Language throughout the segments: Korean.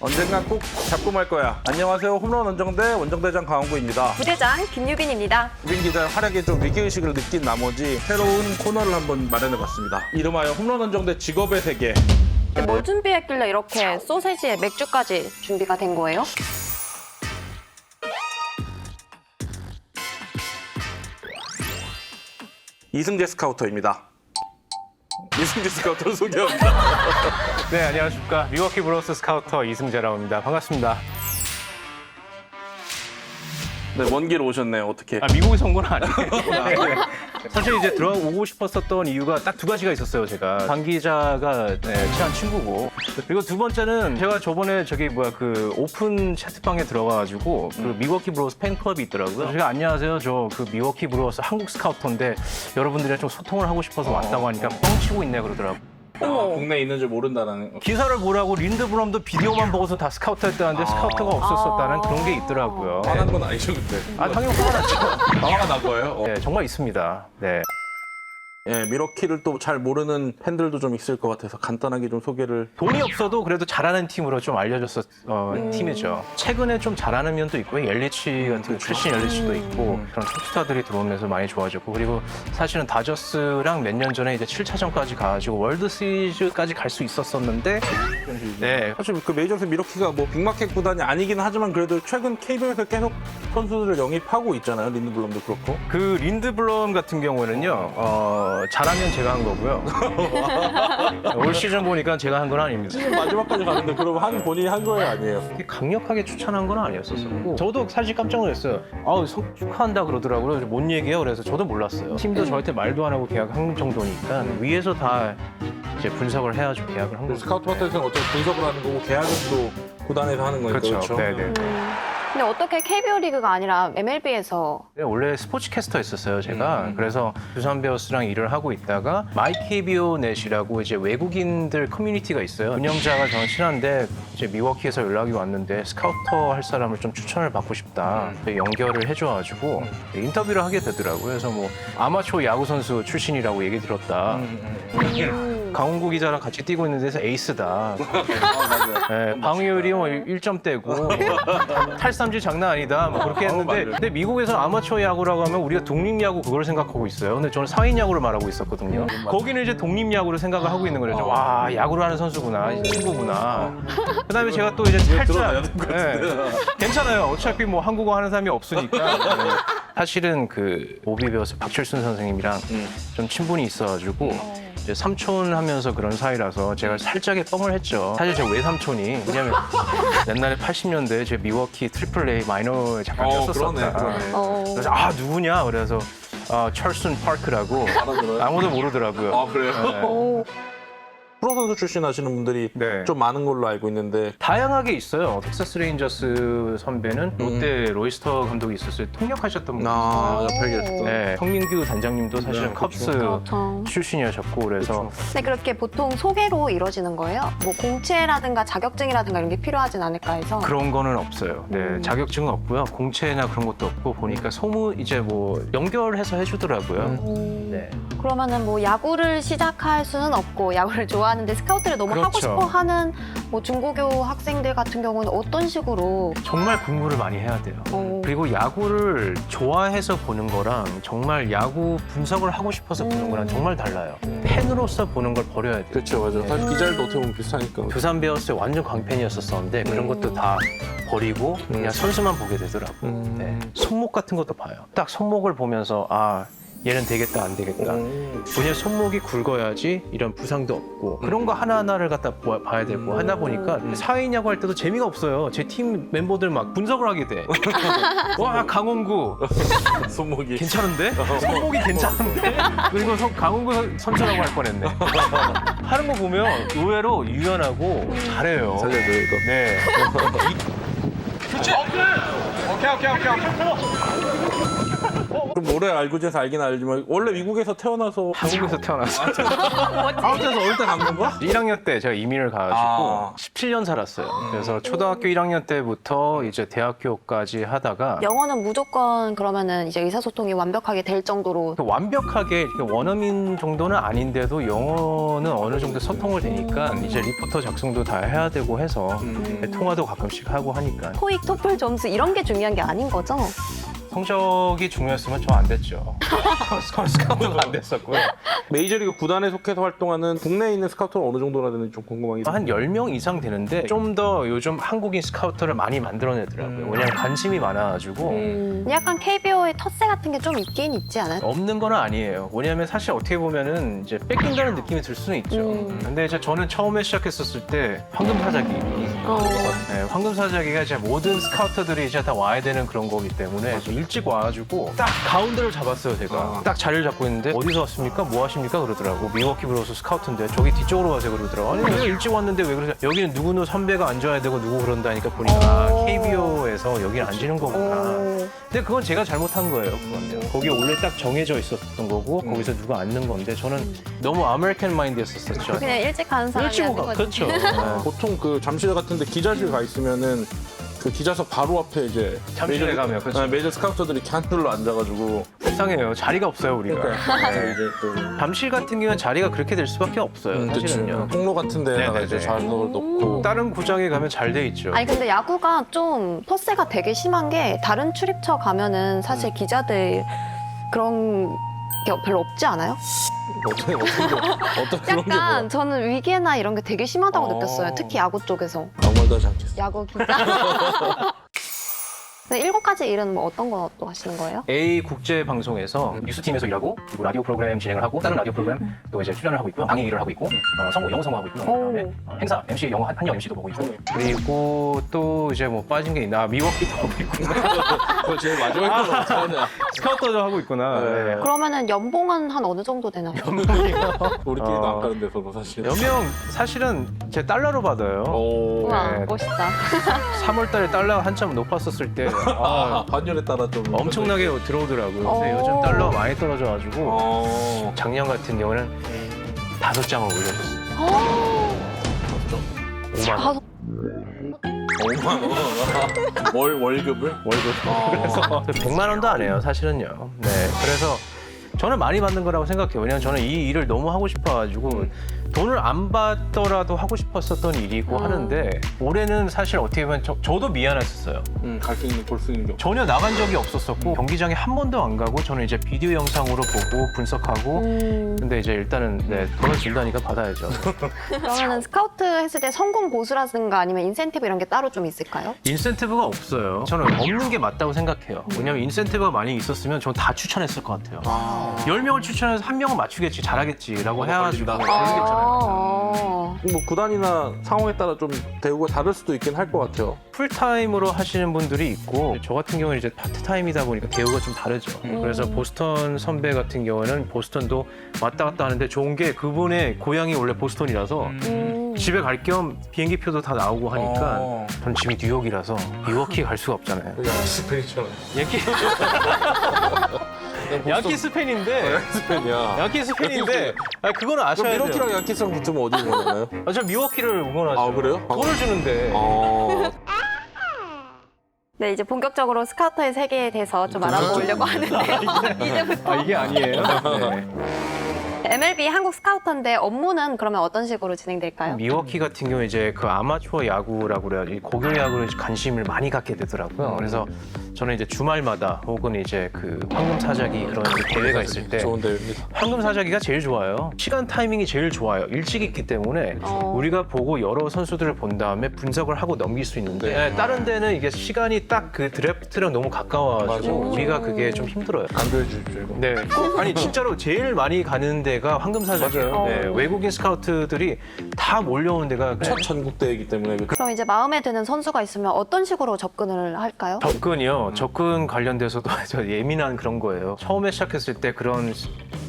언젠간 꼭 잡고 말 거야. 안녕하세요. 홈런 원정대 원정대장 강원구입니다. 부대장 김유빈입니다. 유빈 기자의 활약에 좀 위기의식을 느낀 나머지 새로운 코너를 한번 마련해봤습니다. 이름하여 홈런 원정대 직업의 세계. 뭘 준비했길래 이렇게 소세지에 맥주까지 준비가 된 거예요? 이승재 스카우터입니다. 이승재 스카우터를 소개합니다. 네, 안녕하십니까. 밀워키 브루어스 스카우터 이승재라고 합니다. 반갑습니다. 네, 먼 길 오셨네요. 어떻게? 미국에서 온 건 아니에요. 네. 사실 이제 들어오고 싶었었던 이유가 딱 두 가지가 있었어요, 제가. 관 기자가 친한 친구고. 그리고 두 번째는 제가 저번에 그 오픈 채팅방에 들어가가지고 그 밀워키 브루어스 팬클럽이 있더라고요. 제가 안녕하세요. 저 그 밀워키 브루어스 한국 스카우터인데 여러분들이랑 좀 소통을 하고 싶어서 왔다고 하니까 뻥치고 있네 그러더라고요. 국내에 있는 줄 모른다는. 기사를 보라고 린드브럼도 비디오만 보고서 다 스카우트했다는데 스카우트가 없었었다는 그런 게 있더라고요. 화난 건 아니죠, 근데. 당연히 화가 났죠. 화가 난 거예요? 네, 정말 있습니다. 네. 예, 미러키를 또 잘 모르는 팬들도 좀 있을 것 같아서 간단하게 좀 소개를. 돈이 없어도 그래도 잘하는 팀으로 좀 알려졌었 팀이죠. 최근에 좀 잘하는 면도 있고 옐리치 같은 크리스찬 옐리치도 있고 그런 톱스타들이 들어오면서 많이 좋아졌고 그리고 사실은 다저스랑 몇 년 전에 이제 7차전까지 가가지고 월드 시리즈까지 갈 수 있었었는데 네. 사실 그 메이저리그 미러키가 뭐 빅마켓 구단이 아니긴 하지만 그래도 최근 KBO에서 계속 선수들을 영입하고 있잖아요. 린드블럼도 그렇고. 그 린드블럼 같은 경우에는요. 잘하면 제가 한 거고요. 올 시즌 보니까 제가 한 건 아닙니다. 시즌 마지막까지 가는데 그럼 본인이 한 거예요, 아니에요? 그렇게 강력하게 추천한 건 아니었었고 저도 사실 깜짝 놀랐어요. 아우 축하한다 그러더라고요. 뭔 얘기예요? 그래서 저도 몰랐어요. 팀도 저한테 말도 안 하고 계약한 정도니까 위에서 다 이제 분석을 해가지고 계약을 한 거죠. 스카우트 파트에서는 어차피 분석을 하는 거고 계약은 또 구단에서 하는 거니까. 그렇죠. 네네. 근데 어떻게 KBO 리그가 아니라 MLB에서 원래 스포츠 캐스터 했었어요, 제가. 그래서 두산 베어스랑 일을 하고 있다가 마이 KBO 넷이라고 이제 외국인들 커뮤니티가 있어요. 운영자가 저랑 친한데 이제 미워키에서 연락이 왔는데 스카우터 할 사람을 좀 추천을 받고 싶다. 연결을 해줘가지고 인터뷰를 하게 되더라고요. 그래서 뭐 아마추어 야구 선수 출신이라고 얘기 들었다. 강원구 기자랑 같이 뛰고 있는 데서 에이스다. 네, 방위율이 뭐 1점대고 탈삼질 장난 아니다. 뭐 그렇게 했는데 근데 미국에서 아마추어 야구라고 하면 우리가 독립 야구 그걸 생각하고 있어요. 근데 저는 사인 야구를 말하고 있었거든요. 거기는 이제 독립 야구를 생각을 하고 있는 거죠. 와, 야구를 하는 선수구나, 친구구나. 그다음에 제가 또 이제 살짝 괜찮아요. 어차피 뭐 한국어 하는 사람이 없으니까. 네. 사실은 그 오비 베어스 박철순 선생님이랑 좀 친분이 있어가지고 이제 삼촌 하면서 그런 사이라서 제가 살짝의 뻥을 했죠. 사실 제 외삼촌이 왜냐면 옛날에 80년대에 제 미워키 트리플 A 마이너 잠깐 뛰었었었다. 그러네. 그래서 누구냐? 그래서 철순 파크라고 아무도 모르더라고요. 아, 그래요? 프로 선수 출신 하시는 분들이 네. 좀 많은 걸로 알고 있는데. 다양하게 있어요. 텍사스 레인저스 선배는 롯데 로이스터 감독이 있었어요. 통역하셨던 분. 옆에 계셨던. 네, 성민규 단장님도 사실은 컵스 그렇죠. 출신이셨고 그래서 근데 그렇게 보통 소개로 이루어지는 거예요? 뭐 공채라든가 자격증이라든가 이런 게 필요하진 않을까 해서 그런 거는 없어요. 네, 자격증은 없고요. 공채나 그런 것도 없고 보니까 소문 이제 뭐 연결해서 해주더라고요. 네. 그러면은 뭐 야구를 시작할 수는 없고 야구를 좋아하는데 스카우트를 너무 하고 그렇죠. 싶어 하는 뭐 중고교 학생들 같은 경우는 어떤 식으로 정말 공부를 많이 해야 돼요. 그리고 야구를 좋아해서 보는 거랑 정말 야구 분석을 하고 싶어서 보는 거랑 정말 달라요. 팬으로서 보는 걸 버려야 돼요. 그렇죠, 맞아. 사실 기자들도 어떻게 보면 비슷하니까. 두산 베어스의 완전 광팬이었었는데 그런 것도 다 버리고 그냥 선수만 보게 되더라고요. 네. 손목 같은 것도 봐요. 딱 손목을 보면서 얘는 되겠다 안 되겠다. 왜냐면 손목이 굵어야지 이런 부상도 없고 그런 거 하나하나를 갖다 봐야 되고 하다 보니까 4인 야구 할 때도 재미가 없어요. 제 팀 멤버들 막 분석을 하게 돼. 와, 강원구 손목이. 괜찮은데? 손목이 괜찮은데? 그리고 강원구 선수라고 할 뻔했네. 하는 거 보면 의외로 유연하고 잘해요. 살려줘요, 이거. 네. 오케이. 좀 오래 알고 지내서 알긴 알지만 원래 미국에서 태어나서 한국에서 태어났어요. 아무튼 어릴 때 간 건가? 1학년 때 제가 이민을 가가지고 아. 17년 살았어요. 그래서 초등학교 1학년 때부터 이제 대학교까지 하다가 영어는 무조건 그러면은 이제 의사소통이 완벽하게 될 정도로 완벽하게 이렇게 원어민 정도는 아닌데도 영어는 어느 정도 소통을 되니까 이제 리포터 작성도 다 해야 되고 해서 통화도 가끔씩 하고 하니까 토익, 토플 점수 이런 게 중요한 게 아닌 거죠? 성적이 중요했으면 저 안 됐죠. 스카우트가 안 됐었고요. 메이저리그 구단에 속해서 활동하는 국내에 있는 스카우트는 어느 정도나 되는지 좀 궁금하긴 해요. 한 10명 이상 되는데 좀 더 요즘 한국인 스카우터를 많이 만들어내더라고요. 왜냐면 관심이 많아가지고 약간 KBO의 텃세 같은 게 좀 있긴 있지 않아요? 없는 건 아니에요. 왜냐하면 사실 어떻게 보면은 이제 뺏긴다는 느낌이 들 수는 있죠. 근데 이제 저는 처음에 시작했었을 때 황금사자기. 네, 황금사자기가 이제 모든 스카우터들이 이제 다 와야 되는 그런 거기 때문에 일찍 와가지고 딱 가운데를 잡았어요, 제가. 딱 자리를 잡고 있는데 어디서 왔습니까? 뭐 하십니까? 그러더라고. 밀워키 브루스 스카우트인데 저기 뒤쪽으로 가세요 그러더라고. 아니 왜 일찍 왔는데 왜 그러세요? 여기는 누구 선배가 앉아야 되고 누구 그런다니까 보니까 KBO에서 여기는 앉는 거구나. 근데 그건 제가 잘못한 거예요. 그건 거기 원래 딱 정해져 있었던 거고 거기서 누가 앉는 건데 저는 너무 아메리칸 마인드였었죠. 그냥 일찍 가는 사람이 일찍 하는 오가 거지. 그렇죠. 네. 보통 그 잠실 같은데 기자실 가 있으면은 그 기자석 바로 앞에 이제 잠실에 가면, 그렇죠. 메이저 스카우터들이 이렇게 한 줄로 앉아가지고 불쌍해요. 자리가 없어요 우리가. 그러니까 네. 이제 또 잠실 같은 경우는 자리가 그렇게 될 수밖에 없어요. 그치. 사실은요. 통로 같은 데다가 네네네. 이제 자석을 놓고 다른 구장에 가면 잘 돼 있죠. 아니 근데 야구가 좀 텃세가 되게 심한 게 다른 출입처 가면은 사실 기자들 그런 게 별로 없지 않아요? 어떤 그런 게 약간 뭐야? 저는 위계나 이런 게 되게 심하다고 어. 느꼈어요. 특히 야구 쪽에서. 아무 말도 하지 않겠어. 야구 기자. 근데 7가지 일은 뭐 어떤 거 또 하시는 거예요? A 국제 방송에서 뉴스팀에서 일하고 그리고 라디오 프로그램 진행을 하고 다른 라디오 프로그램 또 이제 출연을 하고 있고요. 방해 일을 하고 있고 영어 성우하고 있고요. 그다음에 행사 MC 영어 한영 MC도 보고 있고 그리고 또 이제 뭐 빠진 게 있나 미워키도 하고 있구나. 그거 제일 마지막에 거 없잖아. 스카우터도 하고 있구나. 네. 그러면은 연봉은 한 어느 정도 되나요? 우리끼리도 안 가는데 서로 사실. 연명 사실은 제 달러로 받아요. 오. 우와 네. 멋있다. 3월달에 달러가 한참 높았었을 때 반년에 따라 좀 엄청나게 들어오더라고요. 근데 어. 요즘 달러가 많이 떨어져가지고 어. 작년 같은 경우는 5장을 올려줬어요. 5만 원. 5만 원. 월급을? 그래서 100만 원도 안 해요, 사실은요. 네, 그래서 저는 많이 받는 거라고 생각해요. 왜냐면 저는 이 일을 너무 하고 싶어가지고 돈을 안 받더라도 하고 싶었었던 일이고 하는데 올해는 사실 어떻게 보면 저도 미안했었어요. 갈 수 있는 볼 수 있는 게 없어. 전혀 나간 적이 없었었고 경기장에 한 번도 안 가고 저는 이제 비디오 영상으로 보고 분석하고 근데 이제 일단은 네, 돈을 준다니까 받아야죠. 그러면은 스카우트 했을 때 성공 보수라든가 아니면 인센티브 이런 게 따로 좀 있을까요? 인센티브가 없어요. 저는 없는 게 맞다고 생각해요. 왜냐면 인센티브가 많이 있었으면 저는 다 추천했을 것 같아요. 10명을 추천해서 1명은 맞추겠지, 잘하겠지라고 해가지고 걸린다. 그런 게 있잖아요. 뭐 구단이나 상황에 따라 좀 대우가 다를 수도 있긴 할 것 같아요. 풀타임으로 하시는 분들이 있고 저 같은 경우는 이제 파트타임이다 보니까 대우가 좀 다르죠. 그래서 보스턴 선배 같은 경우는 보스턴도 왔다 갔다 하는데 좋은 게 그분의 고향이 원래 보스턴이라서 집에 갈 겸 비행기 표도 다 나오고 하니까 전 집이 뉴욕이라서 미워키 갈 수가 없잖아요. 스페인처럼. 양키스 팬인데 스페인이야. 양키스 팬인데 그거는 아셔야 돼요. 미러키랑 양키스랑 붙으면 어디 응원하나요? 저 미워키를 응원하죠. 아, 그래요? 돈을 주는데. 네, 이제 본격적으로 스카우터의 세계에 대해서 좀 알아보려고 하는데 이제부터 이게 아니에요? 네. MLB 한국 스카우터인데 업무는 그러면 어떤 식으로 진행될까요? 미워키 같은 경우 이제 그 아마추어 야구라고 그래야지 고교 야구에 관심을 많이 갖게 되더라고요. 그래서 저는 이제 주말마다 혹은 이제 그 황금사자기 그런 이제 대회가 있을 때 좋은 대회입니다. 황금사자기가 제일 좋아요. 시간 타이밍이 제일 좋아요. 일찍 있기 때문에 우리가 보고 여러 선수들을 본 다음에 분석을 하고 넘길 수 있는데 네. 다른 데는 이게 시간이 딱 그 드래프트랑 너무 가까워가지고 맞아. 우리가 그게 좀 힘들어요. 안 보여주십시오, 이거. 네. 아니 진짜로 제일 많이 가는 데가 황금사자기예요. 맞아요. 네, 외국인 스카우트들이 다 몰려오는 데가 첫 전국대회이기 때문에 그럼 이제 마음에 드는 선수가 있으면 어떤 식으로 접근을 할까요? 접근이요. 접근 관련돼서도 저 예민한 그런 거예요. 처음에 시작했을 때 그런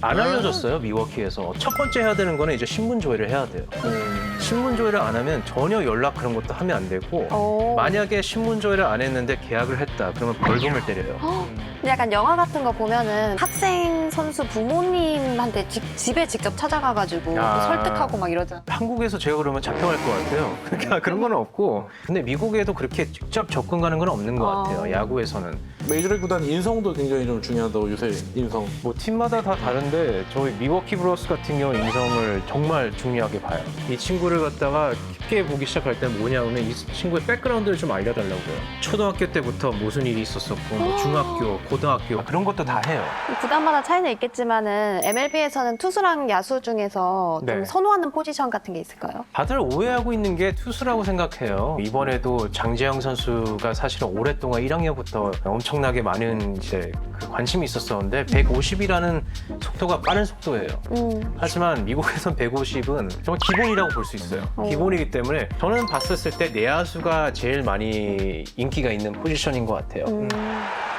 안 알려줬어요. 미워키에서. 첫 번째 해야 되는 거는 이제 신분 조회를 해야 돼요. 신분 조회를 안 하면 전혀 연락 그런 것도 하면 안 되고 만약에 신문 조회를 안 했는데 계약을 했다 그러면 벌금을 때려요. 근데 약간 영화 같은 거 보면은 학생 선수 부모님한테 집에 직접 찾아가가지고 아. 설득하고 막 이러잖아. 한국에서 제가 그러면 잡혀갈 것 같아요. 그러니까 그런 건 없고. 근데 미국에도 그렇게 직접 접근 가는 건 없는 것 같아요. 야구에서는. 메이저리그 구단 인성도 굉장히 좀 중요하다고 요새 인성. 뭐 팀마다 다 다른데 저희 미워키 브루어스 같은 경우 인성을 정말 중요하게 봐요. 이 친구를 갖다가 깊게 보기 시작할 때 뭐냐면 이 친구의 백그라운드를 좀 알려달라고요. 초등학교 때부터 무슨 일이 있었었고 뭐 중학교, 고등학교 그런 것도 다 해요. 구단마다 차이는 있겠지만은 MLB에서는 투수랑 야수 중에서 좀 네. 선호하는 포지션 같은 게 있을까요? 다들 오해하고 있는 게 투수라고 생각해요. 이번에도 장재영 선수가 사실은 오랫동안 1학년부터 엄청나게 많은 이제 그 관심이 있었었는데 150이라는 속도가 빠른 속도예요. 하지만 미국에선 150은 정말 기본이라고 볼 수 있어요. 기본이기 때문에 저는 봤었을 때 내야수가 제일 많이 인기가 있는 포지션인 것 같아요.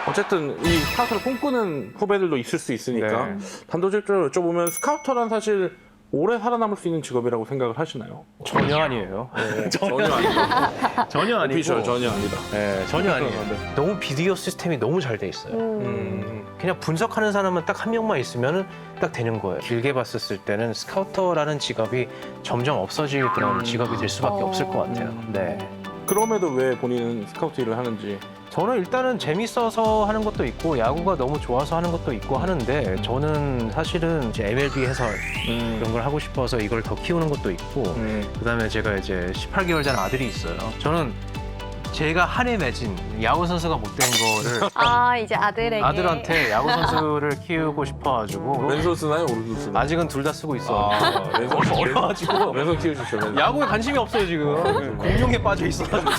어쨌든 이 스카우터를 꿈꾸는 후배들도 있을 수 있으니까 네. 단도직입적으로 여쭤보면 스카우터란 사실 오래 살아남을 수 있는 직업이라고 생각을 하시나요? 전혀 아니에요. 전혀 아니다. 전혀 아니고. 오피셜 전혀 아니다. 네, 전혀 아니에요. 너무 비디오 시스템이 너무 잘 돼 있어요. 그냥 분석하는 사람은 딱 한 명만 있으면 딱 되는 거예요. 길게 봤었을 때는 스카우터라는 직업이 점점 없어질 그런 직업이 될 수밖에 없을 것 같아요. 네. 그럼에도 왜 본인은 스카우트 일을 하는지. 저는 일단은 재밌어서 하는 것도 있고 야구가 너무 좋아서 하는 것도 있고 하는데 저는 사실은 이제 MLB 해설 이런 걸 하고 싶어서 이걸 더 키우는 것도 있고 그다음에 제가 이제 18개월 전 아들이 있어요. 저는 제가 한해 맺은 야구 선수가 못 된 거를 아 이제 아들에게 아들한테 야구 선수를 키우고 싶어가지고 왼손 쓰나요? 오른손 쓰나요? 아직은 둘 다 쓰고 있어. 왼손 어려가지고 왼손 키우십시오. 왼손. 야구에 관심이 없어요 지금. 공룡에 빠져 있어가지고.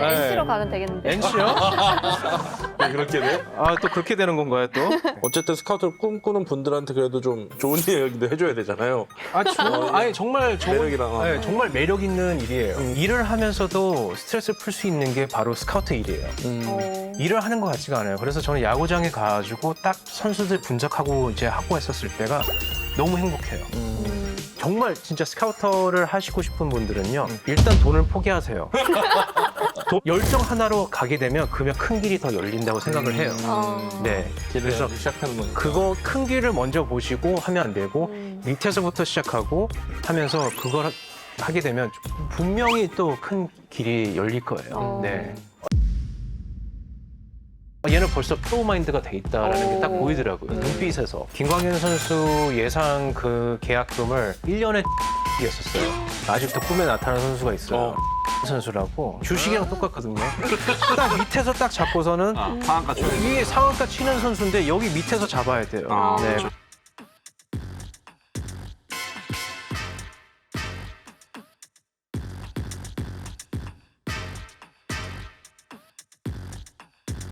NC로 가면 되겠는데. NC요? 네, 그렇게 돼? 아 또 그렇게 되는 건가요 또? 어쨌든 스카우트를 꿈꾸는 분들한테 그래도 좀 좋은 이야기도 해줘야 되잖아요. 아니 정말 좋은, 매력이다. 네, 정말 매력 있는 일이에요. 일을 하면서도 스트레스를 풀 수 있는 게 바로 스카우트 일이에요. 일을 하는 것 같지가 않아요. 그래서 저는 야구장에 가가지고 딱 선수들 분석하고 이제 하고 했었을 때가 너무 행복해요. 정말 진짜 스카우터를 하시고 싶은 분들은요, 일단 돈을 포기하세요. 열정 하나로 가게 되면 그러면 큰 길이 더 열린다고 생각을 해요. 네. 그래서 시작하는 건 그거 큰 길을 먼저 보시고 하면 안 되고 밑에서부터 시작하고 하면서 그걸 하게 되면 분명히 또 큰 길이 열릴 거예요. 네. 얘는 벌써 프로 마인드가 돼 있다라는 게 딱 보이더라고요. 눈빛에서. 김광현 선수 예상 그 계약금을 1년에 이었었어요. 아직도 꿈에 나타나는 선수가 있어요. 선수라고 주식이랑 똑같거든요. 딱 밑에서 딱 잡고서는 상한가 쳐. 이게 상한가 치는 선수인데 여기 밑에서 잡아야 돼요. 네.